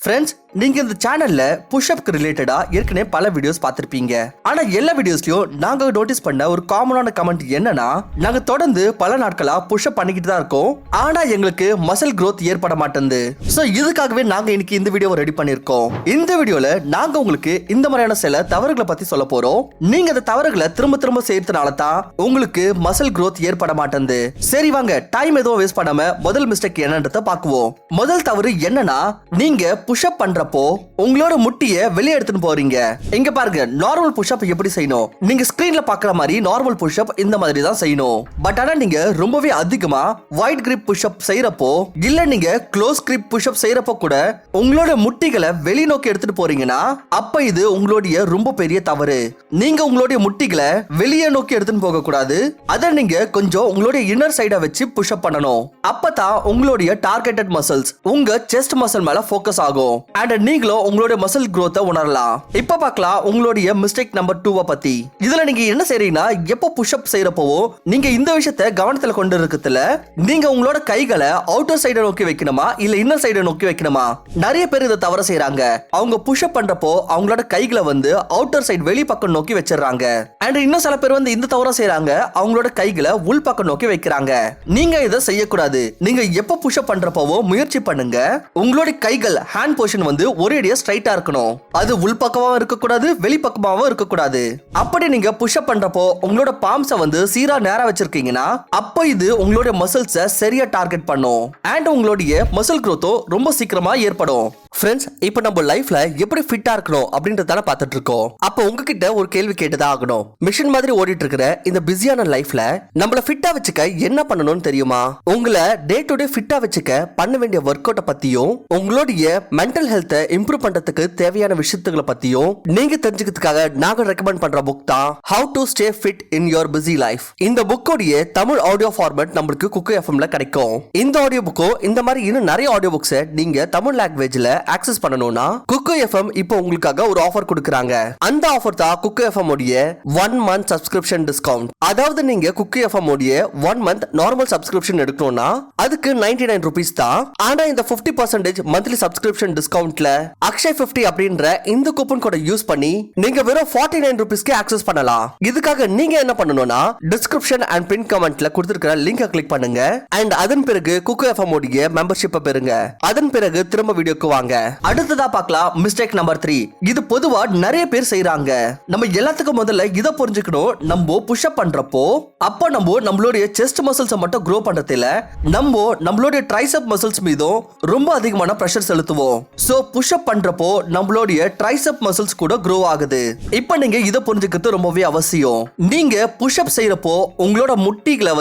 Friends, நீங்க இந்த சேனல்ல புஷ்அப்க்கு ரிலேட்டடா ஏற்கனவே பல வீடியோஸ் பார்த்திருப்பீங்க. ஆனா எல்லா வீடியோஸ்லயும் நாங்க நோட்டீஸ் பண்ண ஒரு காமனான கமெண்ட் என்னன்னா, நாங்க தொடர்ந்து பல நாட்களா புஷ்அப் பண்ணிக்கிட்டு தான் இருக்கோம், ஆனா எங்களுக்கு மசில் growth ஏற்பட மாட்டேங்குது. சோ இதுக்காகவே நாங்க இன்னைக்கு இந்த வீடியோவை ரெடி பண்ணிருக்கோம். இந்த வீடியோல நாங்க உங்களுக்கு இந்த மாதிரியான சில தவறுகளை பத்தி சொல்ல போறோம். நீங்க அந்த தவறுகளை திரும்ப திரும்ப செய்யறதுனால தான் உங்களுக்கு மசில் growth ஏற்பட மாட்டேங்குது. சரி வாங்க, டைம் எதுவும் வேஸ்ட் பண்ணாம முதல் மிஸ்டேக் என்னன்றத பாக்குவோம். முதல் தவறு என்னன்னா, நீங்க புஷ்அப் பண்றப்போ உங்களோட முட்டிய வெளியே எடுத்துட்டு போறீங்க. இங்க பாருங்க, நார்மல் புஷ்அப் எப்படி செய்யணும். நீங்க ஸ்கிரீன்ல பாக்குற மாதிரி நார்மல் புஷ்அப் இந்த மாதிரி தான் செய்யணும். பட் ஆனா நீங்க ரொம்பவே அதிகமா வைட் கிரிப் புஷ்அப் செய்யறப்போ, இல்ல நீங்க க்ளோஸ் கிரிப் புஷ்அப் செய்யறப்போ கூட உங்களோட முட்டிகளை வெளிநோக்கி எடுத்துட்டு போறீங்கன்னா, அப்ப இது உங்களுடைய ரொம்ப பெரிய தவறு. நீங்க உங்களுடைய முட்டிகளை வெளியே நோக்கி எடுத்துட்டு போக கூடாது. அதை நீங்க கொஞ்சம் உங்களுடைய இன்னர் சைடா வச்சு புஷ்அப் பண்ணணும். அப்பதான் உங்களுடைய டார்கெட்டட் மசில்ஸ் உங்க செஸ்ட் மசில் மேல ஃபோக்கஸ் ஆகும். And நீங்களும் உங்களுடைய மசில் growth உணரலாம். இப்ப பார்க்கலாம் உங்களுடைய மிஸ்டேக் நம்பர் 2 பத்தி. இதுல நீங்க என்ன செய்றீங்கன்னா, எப்போ புஷ்அப் செய்யறப்போ நீங்க இந்த விஷயத்தை கவனத்துல கொண்டு இருக்கிறதுல, நீங்க உங்களோட கைகளை அவுட்டர் சைட நோக்கி வைக்கணுமா இல்ல இன்னர் சைட நோக்கி வைக்கணுமா? நிறைய பேர் இதை தவற செய்யறாங்க. அவங்க புஷ்அப் பண்றப்போ அவங்களோட கைகளை அவுட்டர் சைடு வெளி பக்கம் நோக்கி வச்சிடறாங்க. அண்ட் இன்னும் சில பேர் இந்த தவற செய்யறாங்க, அவங்களோட கைகளை உள் பக்கம் நோக்கி வைக்கிறாங்க. நீங்க இதை செய்யக்கூடாது. நீங்க எப்போ புஷ்அப் பண்றப்போ முயற்சி பண்ணுங்க, உங்களோட கைகள் ஹேண்ட் பொசிஷன் ஒரேடியா ஸ்ட்ரைட்டா இருக்கணும். அது உள் பக்கமாவும் இருக்க கூடாது, வெளி பக்கமாவும் இருக்க கூடாது. அப்படி நீங்க புஷ்அப் பண்றப்போ உங்களோட பாம்ஸை சீரா நேரா வச்சிருக்கீங்கன்னா, அப்ப இது உங்களுடைய மசில்ஸை சரியா டார்கெட் பண்ணும். அண்ட் உங்களுடைய மசில் growth ரொம்ப சீக்கிரமா ஏற்படும். ஃப்ரெண்ட்ஸ், இப்போ நம்ம லைஃப்ல எப்படி ஃபிட்டா இருக்கணும் அப்படின்றதால பார்த்துட்டு இருக்கோம். அப்போ உங்ககிட்ட ஒரு கேள்வி கேட்டுதான் ஆகணும். மிஷின் மாதிரி ஓடிட்டு இருக்கிற இந்த பிஸியான லைஃப்ல நம்மள ஃபிட்டா வச்சுக்க என்ன பண்ணணும்னு தெரியுமா? உங்களை டே டு டே ஃபிட்டா வச்சுக்க பண்ண வேண்டிய ஒர்க் அவுட்டை பத்தியும், உங்களுடைய மென்டல் ஹெல்த்தை இம்ப்ரூவ் பண்றதுக்கு தேவையான விஷயத்துகளை பத்தியும் நீங்க தெரிஞ்சுக்கிறதுக்காக நாங்க ரெக்கமெண்ட் பண்ற புக் தான் How to Stay Fit in Your Busy Life. இந்த புக்கோடைய தமிழ் ஆடியோ ஃபார்மேட் நம்மளுக்கு குக்கு எஃப்எம்ல கிடைக்கும். இந்த ஆடியோ புக்கும் இந்த மாதிரி இன்னும் நிறைய ஆடியோ புக்ஸை நீங்க தமிழ் லாங்குவேஜ்ல ஆக்சஸ் பண்ணணும்னா குக்கு எஃப்எம் இப்போ உங்களுக்காக ஒரு ஆஃபர் கொடுக்கறாங்க. அந்த ஆஃபர் தான் குக்கு எஃப்எம் உடைய 1 month சப்ஸ்கிரிப்ஷன் டிஸ்கவுண்ட். அதாவது நீங்க குக்கு எஃப்எம் உடைய 1 month நார்மல் சப்ஸ்கிரிப்ஷன் எடுக்கணும்னா அதுக்கு 99 rupees தான். ஆனா இந்த 50% மந்த்லி சப்ஸ்கிரிப்ஷன் டிஸ்கவுண்ட்ல அக்ஷய் 50 அப்படின்ற இந்த கூப்பன் கோட யூஸ் பண்ணி நீங்க வெறும் 49 rupeesக்கு ஆக்சஸ் பண்ணலாம். இதுக்காக நீங்க என்ன பண்ணணும்னா, டிஸ்கிரிப்ஷன் அண்ட் பின் கமெண்ட்ல கொடுத்திருக்கிற லிங்கை கிளிக் பண்ணுங்க. அண்ட் அதன் பிறகு குக்கு எஃப்எம் உடைய மெம்பர்ஷிப்பை பெறுங்க. அதன் பிறகு திரும்ப வீடியோக்கு வாங்க. அடுத்ததா பார்க்கலாம் மிஸ்டேக் நம்பர் 3. இது பொதுவா நிறைய பேர் செய்யறாங்க. நம்ம எல்லாத்துக்கும் முதல்ல இதை புரிஞ்சுக்கணும். நம்ம புஷ்அப் பண்றப்போ அப்ப நம்மளுடைய செஸ்ட் மசில்ஸ் மட்டும் grow பண்றது இல்ல, நம்மளுடைய ட்ரைசெப் மசில்ஸ் மீதும் ரொம்ப அதிகமான பிரஷர் செலுத்துவோம். சோ புஷ்அப் பண்றப்போ நம்மளுடைய ட்ரைசெப் மசில்ஸ் கூட grow ஆகுது. இப்போ நீங்க இதை புரிஞ்சுக்கிறது ரொம்பவே அவசியம். நீங்க புஷ்அப் செய்யறப்போ உங்களோட முட்டிகளை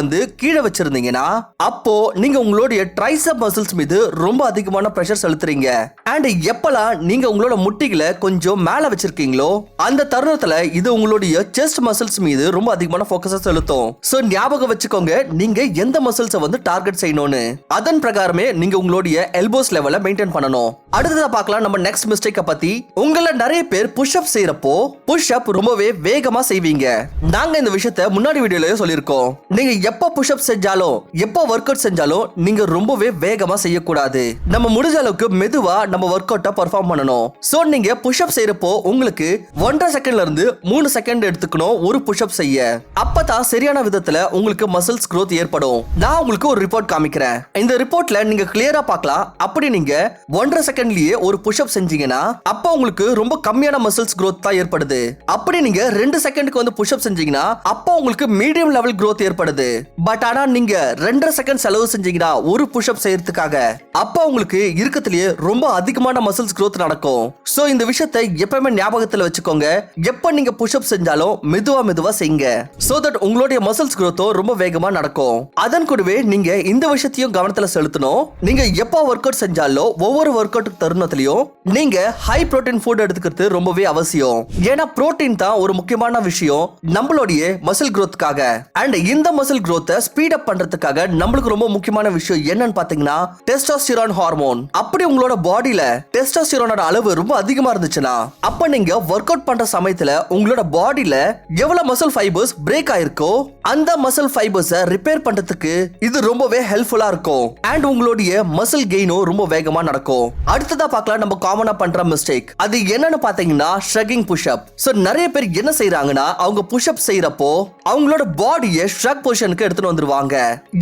கீழே வச்சிருந்தீங்கன்னா, அப்போ நீங்க உங்களுடைய ட்ரைசெப் மசில்ஸ் மீது ரொம்ப அதிகமான பிரஷர் செலுத்துறீங்க. அண்ட் எப்பலாம் நீங்க உங்களோட முட்டிகளை கொஞ்சம் மேல வச்சிருக்கீங்களோ அந்த தருணத்துல இது உங்களுடைய செஸ்ட் மசில்ஸ் மீது ரொம்ப அதிகமான ஃபோக்கஸ் செலுத்தும். சோ ஞாபகம் வச்சுக்கோங்க, நீங்க எந்த மசில்ஸை டார்கெட் செய்யணும்னு. அதன் பிரகாரமே நீங்க உங்களுடைய எல்போஸ் லெவலை மெயின்டைன் பண்ணணும். அடுத்ததா பார்க்கலாம் நம்ம நெக்ஸ்ட் மிஸ்டேக்க பத்தி. உங்கள நிறைய பேர் புஷ்அப் செய்யறப்போ புஷ்அப் ரொம்பவே வேகமா செய்வீங்க. நாங்க இந்த விஷயத்தை முன்னாடி வீடியோலயே சொல்லியிருக்கோம். நீங்க எப்ப புஷ்அப் செஞ்சாலும், எப்ப ஒர்க் அவுட் செஞ்சாலும் நீங்க ரொம்பவே வேகமா செய்யக்கூடாது. நம்ம முடிஞ்ச அளவுக்கு மெதுவா நம்ம ஒர்க் அவுட்டை பெர்ஃபார்ம் பண்ணணும். சோ நீங்க புஷ்அப் செய்யறப்போ உங்களுக்கு 1.5 செகண்ட்ல இருந்து 3 செகண்ட் எடுத்துக்கணும் ஒரு புஷ்அப் செய்ய. அப்பதான் சரியான விதத்துல உங்களுக்கு மசில்ஸ் growth ஏற்படும். நான் உங்களுக்கு ஒரு ரிப்போர்ட் காமிக்கிறேன். இந்த ரிப்போர்ட்ல நீங்க கிளியரா பார்க்கலாம். அப்படி நீங்க 1.5 செகண்ட்லயே ஒரு புஷ்அப் செஞ்சீங்கன்னா அப்ப உங்களுக்கு ரொம்ப கம்மியான மசில்ஸ் growth தான் ஏற்படுது. அப்படி நீங்க 2 செகண்டுக்கு புஷ்அப் செஞ்சீங்கன்னா அப்ப உங்களுக்கு மீடியம் லெவல் growth ஏற்படுது. பட் ஆனா நீங்க 2.5 செகண்ட் செலவு செஞ்சீங்கன்னா ஒரு புஷ்அப் செய்யறதுக்காக, அப்ப உங்களுக்கு இருக்கத்திலேயே ரொம்ப அதிகமான மசில்ஸ் growth நடக்கும். சோ இந்த விஷயத்தை எப்பவுமே ஞாபகத்துல வச்சுக்கோங்க. எப்ப நீங்க புஷ்அப் செஞ்சாலும் மெதுவா செய்யுங்க. சோ தட் உங்களுடைய மசில்ஸ் growth ரொம்ப வேகமா நடக்கும். அதன் கூடவே நீங்க இந்த விஷயத்தையும் கவனத்துல செலுத்தணும். நீங்க எப்ப ஒர்க் அவுட் செஞ்சாலும் ஒவ்வொரு ஒர்க் அவுட் தருணத்திலையும் நீங்க ஹை புரோட்டீன் ஃபுட் எடுத்துக்கிறது ரொம்பவே அவசியம். ஏன்னா புரோட்டீன் தான் ஒரு முக்கியமான விஷயம் நம்மளுடைய மசில் growthக்காக. அண்ட் இந்த மசில் growth ஸ்பீட் அப் பண்றதுக்காக நம்மளுக்கு ரொம்ப முக்கியமான விஷயம் என்னன்னு பாத்தீங்கன்னா டெஸ்டோஸ்டிரான் ஹார்மோன். அப்படி உங்களோட பாடி பாடியில டெஸ்டோஸ்டிரோனோட அளவு ரொம்ப அதிகமா இருந்துச்சுன்னா அப்ப நீங்க ஒர்க் அவுட் பண்ற சமயத்துல உங்களோட பாடியில எவ்வளவு மசில் ஃபைபர்ஸ் பிரேக் ஆயிருக்கோ அந்த மசில் ஃபைபர்ஸை ரிப்பேர் பண்றதுக்கு இது ரொம்பவே ஹெல்ப்ஃபுல்லா இருக்கும் அண்ட் உங்களுடைய மசில் கெயினும் ரொம்ப வேகமா நடக்கும். அடுத்ததா பார்க்கலாம் நம்ம காமனா பண்ற மிஸ்டேக். அது என்னன்னு பாத்தீங்கன்னா ஷ்ரக்கிங் புஷ்அப். சோ நிறைய பேர் என்ன செய்யறாங்கன்னா அவங்க புஷ்அப் செய்யறப்போ அவங்களோட பாடியை ஷ்ரக் பொசிஷனுக்கு எடுத்துட்டு வந்துருவாங்க.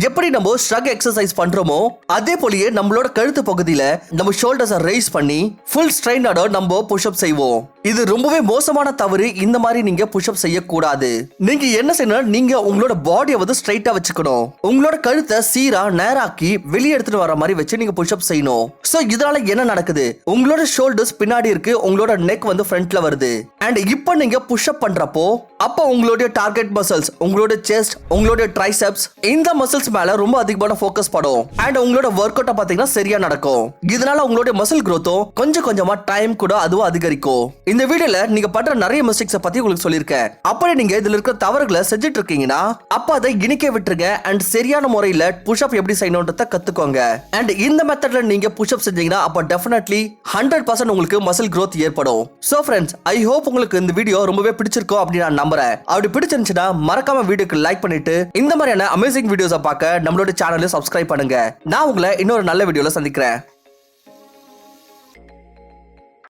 எப்படி நம்ம ஷ்ரக் எக்ஸசைஸ் பண்றோமோ அதே போலயே நம்மளோட கழுத்து பகுதியில நம்ம ஷோல்டர்ஸை ரைஸ் பண்ணி ஃபுல் ஸ்ட்ரெயினோட நம்ம புஷ்அப் செய்வோம். இது ரொம்பவே மோசமான தவறு. இந்த மாதிரி நீங்க புஷ்அப் செய்ய கூடாது. நீங்க என்ன செய்யணும், நீங்க உங்களோட பாடியை வந்து ஸ்ட்ரைட்டா வச்சுக்கணும். உங்களோட கழுத்தை சீரா நேராக்கி வெளியே எடுத்துட்டு வர மாதிரி வச்சு நீங்க புஷ்அப் செய்யணும். சோ இதனால என்ன நடக்குது, உங்களோட ஷோல்டர்ஸ் பின்னாடி இருக்கு, உங்களோட நெக் வந்து ஃப்ரண்ட்ல வருது. அண்ட் இப்போ நீங்க புஷ்அப் பண்றப்போ அப்போ உங்களுடைய டார்கெட் மசில்ஸ், உங்களோட செஸ்ட், உங்களோட ட்ரைசெப்ஸ், இந்த மசில்ஸ் மேல ரொம்ப அதிகமான ஃபோக்கஸ் படும். அண்ட் உங்களோட ஒர்க் அவுட் பாத்தீங்கன்னா சரியா நடக்கும். இதனால உங்களுடைய மசில் growth-ம் கொஞ்சம் கொஞ்சமா டைம் கூட அதுவும் அதிகரிக்கும். இந்த வீடியோல நீங்க பண்ற நிறைய மிஸ்டேக்ஸ் பத்தி உங்களுக்கு சொல்லிருக்கேன். அப்படி நீங்க இதுல இருக்கிற தவறுகளை செஞ்சுட்டு இருக்கீங்கன்னா அப்ப அதை இனிக்க விட்டுருங்க அண்ட் சரியான முறையில புஷ்அப் எப்படி செய்யணும்ன்றத கத்துக்கோங்க. அண்ட் இந்த மெத்தட்ல நீங்க புஷ்அப் செஞ்சீங்கன்னா அப்ப டெஃபினெட்லி 100% உங்களுக்கு மசில் growth ஏற்படும். சோ ஃப்ரெண்ட்ஸ், ஐ ஹோப் உங்களுக்கு இந்த வீடியோ ரொம்பவே பிடிச்சிருக்கும் அப்படின்னு நான் நம்புறேன். அப்படி பிடிச்சிருந்துச்சுன்னா மறக்காம வீடியோக்கு லைக் பண்ணிட்டு இந்த மாதிரியான அமேசிங் வீடியோஸை பார்க்க நம்மளோட சேனலை சப்ஸ்கிரைப் பண்ணுங்க. நான் உங்களை இன்னொரு நல்ல வீடியோல சந்திக்கிறேன்.